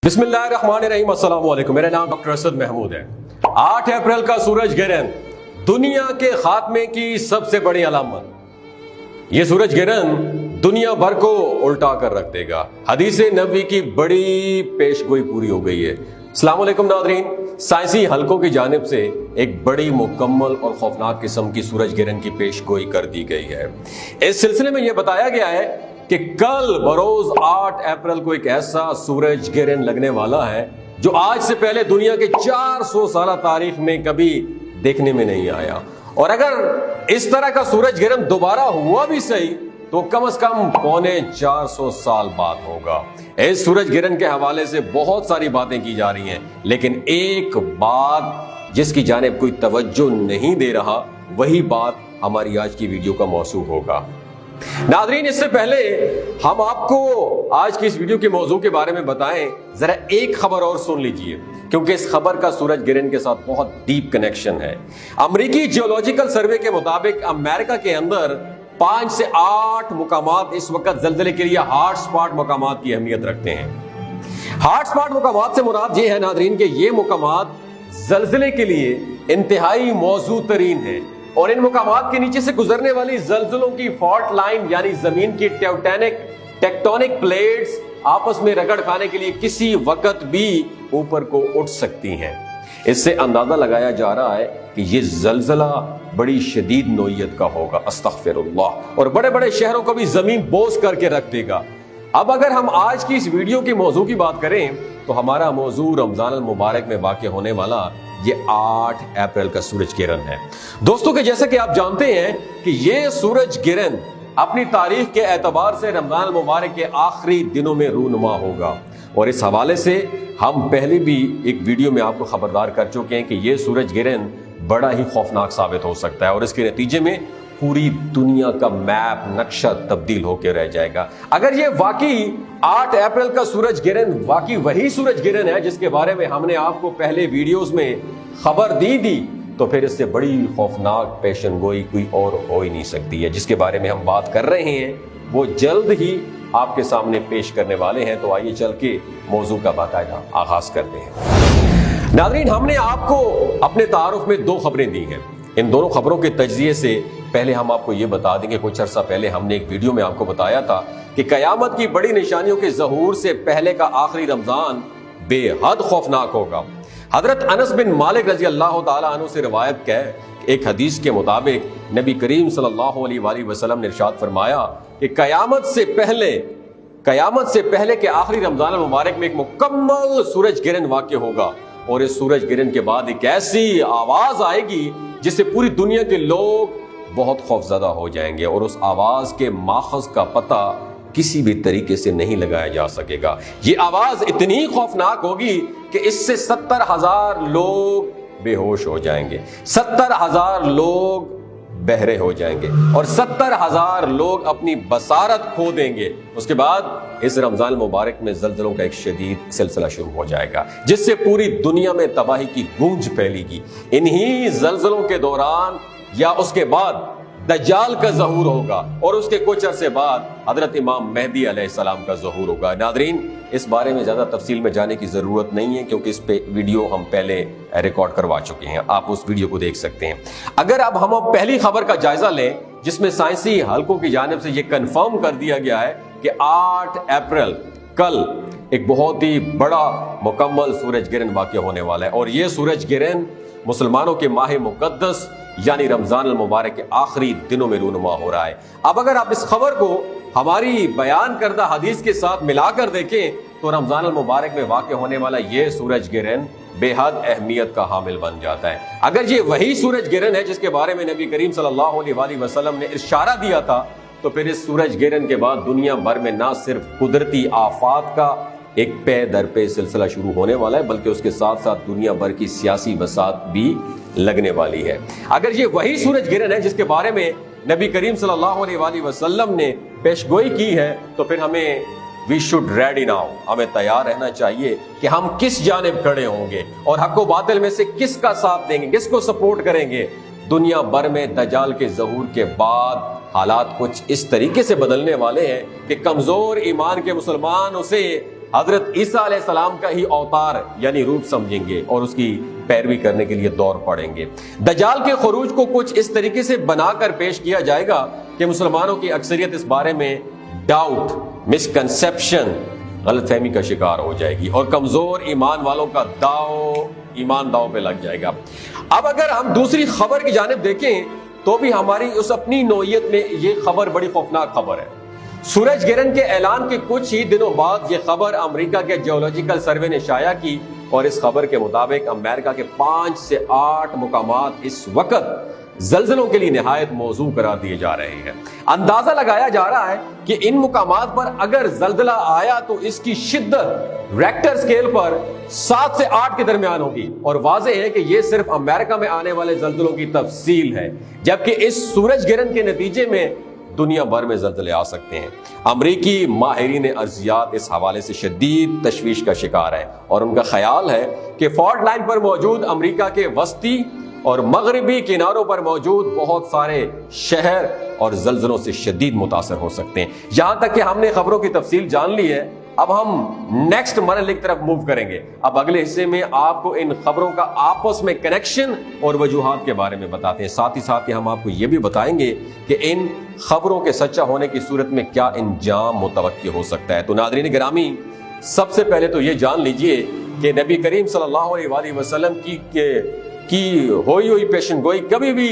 बिस्मिल्लाहिर्रहमानिर्रहीम, अस्सलाम वालेकुम। मेरा नाम डॉक्टर असद महमूद है। 8 अप्रैल का सूरज ग्रहण दुनिया के खात्मे की सबसे बड़ी अलामत। यह सूरज ग्रहण दुनिया भर को उल्टा कर रख देगा। हदीस नबी की बड़ी पेशगोई पूरी हो गई है। अस्सलाम वालेकुम नाज़रीन, साइंसी हलकों की जानिब से एक बड़ी मुकम्मल और खौफनाक किस्म की सूरज ग्रहण की पेशगोई कर दी गई है। इस सिलसिले में यह बताया गया है कि कल बरोज 8 अप्रैल को एक ऐसा सूरज ग्रहण लगने वाला है जो आज से पहले दुनिया के 400 साल तारीख में कभी देखने में नहीं आया। और अगर इस तरह का सूरज ग्रहण दोबारा हुआ भी सही तो कम से कम पौने 400 साल बाद होगा। इस सूरज ग्रहण के हवाले से बहुत सारी बातें की जा रही हैं, लेकिन एक बात जिसकी जानिब कोई तवज्जो नहीं दे रहा, वही बात हमारी आज की वीडियो का मौजू होगा। नाज़रीन, इससे पहले हम आपको आज की इस वीडियो के मौजू के बारे में बताएं, जरा एक खबर और सुन लीजिए, क्योंकि इस खबर का सूरज ग्रहण के साथ बहुत डीप कनेक्शन है। अमेरिकी जियोलॉजिकल सर्वे के मुताबिक अमेरिका के अंदर 5 से 8 मुकामात इस वक्त जल्जले के लिए हॉट स्पॉट मुकामात की अहमियत रखते हैं। हॉट स्पॉट मुकामात से मुराद ये है नाज़रीन कि ये मुकामात जल्जले के लिए इंतहाई मौजू तरीन है और इन मुकामात के नीचे से गुजरने वाली जल्जलों की फॉल्ट लाइन यानी जमीन की टेक्टोनिक प्लेट्स आपस में रगड़ खाने के लिए किसी वक्त भी ऊपर को उठ सकती हैं। इससे अंदाजा लगाया जा रहा है कि यह जल्जला बड़ी शदीद नोयत का होगा, अस्तगफिरुल्लाह, और बड़े बड़े शहरों को भी जमीन बोझ करके रख देगा। अब अगर हम आज की इस वीडियो के मौजू की बात करें तो हमारा मौजू रमजान अल मुबारक में वाक़ होने वाला ये 8 अप्रैल का सूरज ग्रहण है। दोस्तों के जैसे कि आप जानते हैं कि ये सूरज ग्रहण अपनी तारीख के एतबार से रमजान अल मुबारक के आखिरी दिनों में रूनुमा होगा, और इस हवाले से हम पहले भी एक वीडियो में आपको खबरदार कर चुके हैं कि ये सूरज ग्रहण बड़ा ही खौफनाक साबित हो सकता है और इसके नतीजे में पूरी दुनिया का मैप नक्शा तब्दील होकर रह जाएगा। अगर ये वाकई 8 अप्रैल का सूरज ग्रहण वाकई वही सूरज ग्रहण है जिसके बारे में हमने आपको पहले वीडियोस में खबर दी तो फिर इससे बड़ी खौफनाक पेशन गोई कोई और हो ही नहीं सकती है। जिसके बारे में हम बात कर रहे हैं वो जल्द ही आपके सामने पेश करने वाले हैं। तो आइए चल के मौजू का बाकायदा आगाज करते हैं। नाज़रीन, हमने आपको अपने तारुफ में 2 खबरें दी हैं। इन दोनों खबरों के तज्जिए से पहले हम आपको ये बता देंगे, कुछ अर्सा पहले हमने एक वीडियो में आपको बताया था कि कयामत की बड़ी निशानियों के ज़हूर से पहले का आखिरी रमजान बेहद खौफनाक होगा। हजरत अनस बिन मालिक रजी अल्लाह तआला अन्हु से रिवायत है, एक हदीस के मुताबिक नबी करीम सल्लल्लाहु अलैहि वसल्लम ने इरशाद फरमाया कि कयामत से पहले के आखिरी रमजान मुबारक में एक मुकम्मल सूरज ग्रहण वाक़ होगा, और इस सूरज ग्रहण के बाद एक ऐसी आवाज आएगी जिससे पूरी दुनिया के लोग बहुत खौफजदा हो जाएंगे, और उस आवाज के माखज का पता किसी भी तरीके से नहीं लगाया जा सकेगा। ये आवाज इतनी खौफनाक होगी कि इससे 70,000 लोग बेहोश हो जाएंगे, 70,000 लोग बहरे हो जाएंगे और 70,000 लोग अपनी बसारत खो देंगे। उसके बाद इस रमजान मुबारक में जल्जलों का एक शदीद सिलसिला शुरू हो जाएगा जिससे पूरी दुनिया में तबाही की गूंज फैलेगी। इन्हीं जल्जलों के दौरान या उसके बाद दज्जाल का ज़हूर होगा और उसके कुछ अरसे बाद हजरत इमाम मेहदी अलैहिस्सलाम का ज़हूर होगा। नादरीन, इस बारे में ज़्यादा तफसील में जाने की ज़रूरत नहीं है क्योंकि इस पे वीडियो हम पहले रिकॉर्ड करवा चुके हैं, आप उस वीडियो को देख सकते हैं। अगर अब हम पहली खबर का जायजा लें जिसमें साइंसी हलकों की जानिब से ये कन्फर्म कर दिया गया है कि 8 अप्रैल कल एक बहुत ही बड़ा मुकम्मल सूरज ग्रहण वाक़ होने वाला है, और ये सूरज ग्रहण मुसलमानों के माह मुक़द्दस यानी रमजान अल मुबारक के आखिरी दिनों में रूनुमा हो रहा है। अब अगर आप इस खबर को हमारी बयान करदा हदीस के साथ मिलाकर देखें तो रमजान अल मुबारक में वाक़ होने वाला यह सूरज ग्रहण बेहद अहमियत का हामिल बन जाता है। अगर ये वही सूरज ग्रहण है जिसके बारे में नबी करीम सल्लल्लाहु अलैहि वसल्लम ने इशारा दिया था, तो फिर इस सूरज ग्रहण के बाद दुनिया भर में ना सिर्फ कुदरती आफात का एक पे दर पे सिलसिला शुरू होने वाला है, बल्कि उसके साथ साथ दुनिया भर की सियासी बसात भी लगने वाली है। अगर ये वही सूरज ग्रहण है जिसके बारे में नबी करीम सल्लल्लाहु अलैहि वसल्लम ने पेशगोई की है, तो फिर वी शुड रेडी नाउ, हमें तैयार रहना चाहिए कि हम किस जानिब खड़े होंगे और हक व बातिल में से किसका साथ देंगे, किसको सपोर्ट करेंगे। दुनिया भर में दज्जाल के ज़हूर के बाद हालात कुछ इस तरीके से बदलने वाले हैं कि कमजोर ईमान के मुसलमान उसे حضرت عیسیٰ علیہ السلام کا ہی اوتار یعنی روپ سمجھیں گے اور اس کی پیروی کرنے کے لیے دور پڑیں گے۔ دجال کے خروج کو کچھ اس طریقے سے بنا کر پیش کیا جائے گا کہ مسلمانوں کی اکثریت اس بارے میں ڈاؤٹ، مسکنسیپشن، غلط فہمی کا شکار ہو جائے گی اور کمزور ایمان والوں کا ایمان داؤ پہ لگ جائے گا۔ اب اگر ہم دوسری خبر کی جانب دیکھیں تو بھی ہماری اس اپنی نوعیت میں یہ خبر بڑی خوفناک خبر ہے۔ سورج گرہن کے اعلان کے کچھ ہی دنوں بعد یہ خبر امریکہ کے جیولوجیکل سروے نے شائع کی اور اس خبر کے مطابق امریکہ کے 5 سے 8 مقامات اس وقت زلزلوں کے لیے نہایت موزوں قرار دیے جا رہے ہیں۔ اندازہ لگایا جا رہا ہے کہ ان مقامات پر اگر زلزلہ آیا تو اس کی شدت ریکٹر سکیل پر 7 سے 8 کے درمیان ہوگی، اور واضح ہے کہ یہ صرف امریکہ میں آنے والے زلزلوں کی تفصیل ہے، جبکہ اس سورج گرہن کے نتیجے میں دنیا بھر میں زلزلے آ سکتے ہیں۔ امریکی ماہرین ارضیات اس حوالے سے شدید تشویش کا شکار ہیں اور ان کا خیال ہے کہ فالٹ لائن پر موجود امریکہ کے وسطی اور مغربی کناروں پر موجود بہت سارے شہر اور زلزلوں سے شدید متاثر ہو سکتے ہیں۔ یہاں تک کہ ہم نے خبروں کی تفصیل جان لی ہے، اب ہم نیکسٹ مرحلے کی طرف موو کریں گے۔ اب اگلے حصے میں آپ کو ان خبروں کا آپس میں کنیکشن اور وجوہات کے بارے میں بتاتے ہیں، ساتھ ہی ساتھ ہم آپ کو یہ بھی بتائیں گے کہ ان خبروں کے سچا ہونے کی صورت میں کیا انجام متوقع ہو سکتا ہے۔ تو ناظرین گرامی، سب سے پہلے تو یہ جان لیجئے کہ نبی کریم صلی اللہ علیہ وآلہ وسلم کی ہوئی پیشن گوئی کبھی بھی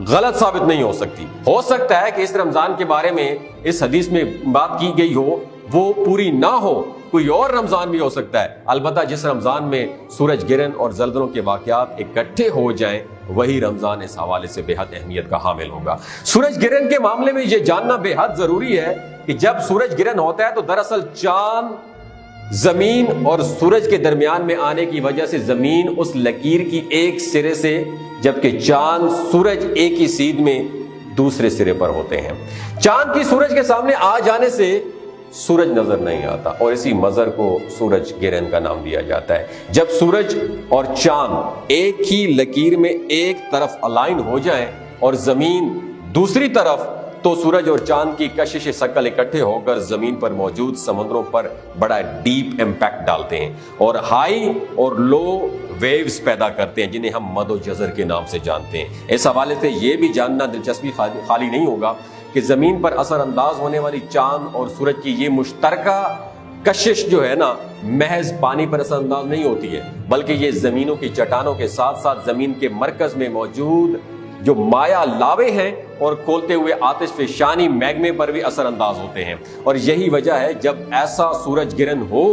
غلط ثابت نہیں ہو سکتی۔ ہو سکتا ہے کہ اس رمضان کے بارے میں اس حدیث میں بات کی گئی ہو وہ پوری نہ ہو، کوئی اور رمضان بھی ہو سکتا ہے، البتہ جس رمضان میں سورج گرہن اور زلزلوں کے واقعات اکٹھے ہو جائیں وہی رمضان اس حوالے سے بے حد اہمیت کا حامل ہوگا۔ سورج گرہن کے معاملے میں یہ جاننا بے حد ضروری ہے کہ جب سورج گرہن ہوتا ہے تو دراصل چاند زمین اور سورج کے درمیان میں آنے کی وجہ سے زمین اس لکیر کی ایک سرے سے، جبکہ چاند سورج ایک ہی سیدھ میں دوسرے سرے پر ہوتے ہیں۔ چاند کی سورج کے سامنے آ جانے سے سورج نظر نہیں آتا اور اسی منظر کو سورج گرہن کا نام دیا جاتا ہے۔ جب سورج اور چاند ایک ہی لکیر میں ایک طرف الائن ہو جائیں اور زمین دوسری طرف، تو سورج اور چاند کی کشش ثقل اکٹھے ہو کر زمین پر موجود سمندروں پر بڑا ڈیپ امپیکٹ ڈالتے ہیں اور ہائی اور لو ویوز پیدا کرتے ہیں، جنہیں ہم مد و جزر کے نام سے جانتے ہیں۔ اس حوالے سے یہ بھی جاننا دلچسپی خالی نہیں ہوگا کہ زمین پر اثر انداز ہونے والی چاند اور سورج کی یہ مشترکہ کشش جو ہے نا، محض پانی پر اثر انداز نہیں ہوتی ہے، بلکہ یہ زمینوں کی چٹانوں کے ساتھ ساتھ زمین کے مرکز میں موجود جو مایا لاوے ہیں اور کھولتے ہوئے آتش فشانی میگمے پر بھی اثر انداز ہوتے ہیں، اور یہی وجہ ہے جب ایسا سورج گرہن ہو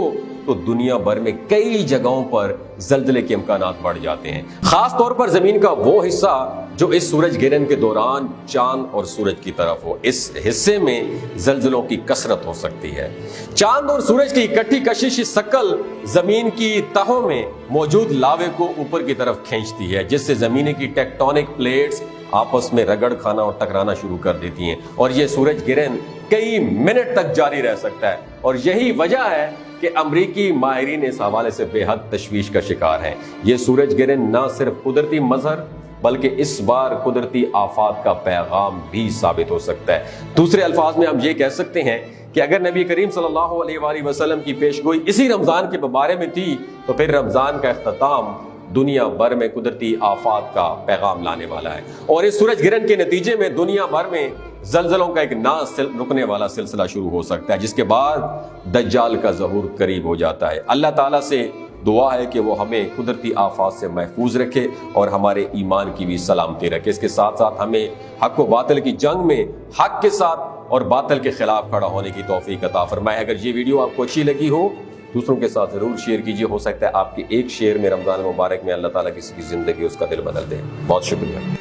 تو دنیا بھر میں کئی جگہوں پر زلزلے کے امکانات بڑھ جاتے ہیں، خاص طور پر زمین کا وہ حصہ جو اس سورج گرہن کے دوران چاند اور سورج کی طرف ہو، اس حصے میں زلزلوں کی کثرت ہو سکتی ہے۔ چاند اور سورج کی اکٹھی کشش ثقل زمین کی تہوں میں موجود لاوے کو اوپر کی طرف کھینچتی ہے، جس سے زمین کی ٹیکٹونک پلیٹس آپس میں رگڑ کھانا اور ٹکرانا شروع کر دیتی ہیں، اور یہ سورج گرہن کئی منٹ تک جاری رہ سکتا ہے، اور یہی وجہ ہے کہ امریکی ماہرین اس حوالے سے بے حد تشویش کا شکار ہیں۔ یہ سورج گرہن نہ صرف قدرتی مظہر بلکہ اس بار قدرتی آفات کا پیغام بھی ثابت ہو سکتا ہے۔ دوسرے الفاظ میں ہم یہ کہہ سکتے ہیں کہ اگر نبی کریم صلی اللہ علیہ وآلہ وسلم کی پیشگوئی اسی رمضان کے بارے میں تھی تو پھر رمضان کا اختتام دنیا بھر میں قدرتی آفات کا پیغام لانے والا ہے، اور اس سورج گرہن کے نتیجے میں دنیا بھر میں زلزلوں کا ایک نہ رکنے والا سلسلہ شروع ہو سکتا ہے، جس کے بعد دجال کا ظہور قریب ہو جاتا ہے۔ اللہ تعالیٰ سے دعا ہے کہ وہ ہمیں قدرتی آفات سے محفوظ رکھے اور ہمارے ایمان کی بھی سلامتی رکھے۔ اس کے ساتھ ساتھ ہمیں حق و باطل کی جنگ میں حق کے ساتھ اور باطل کے خلاف کھڑا ہونے کی توفیق عطا فرمائے۔ اگر یہ ویڈیو آپ کو اچھی لگی ہو دوسروں کے ساتھ ضرور شیئر کیجیے، ہو سکتا ہے آپ کے ایک شیئر میں رمضان مبارک میں اللہ تعالیٰ کسی کی زندگی اس کا دل بدل دے۔ بہت شکریہ۔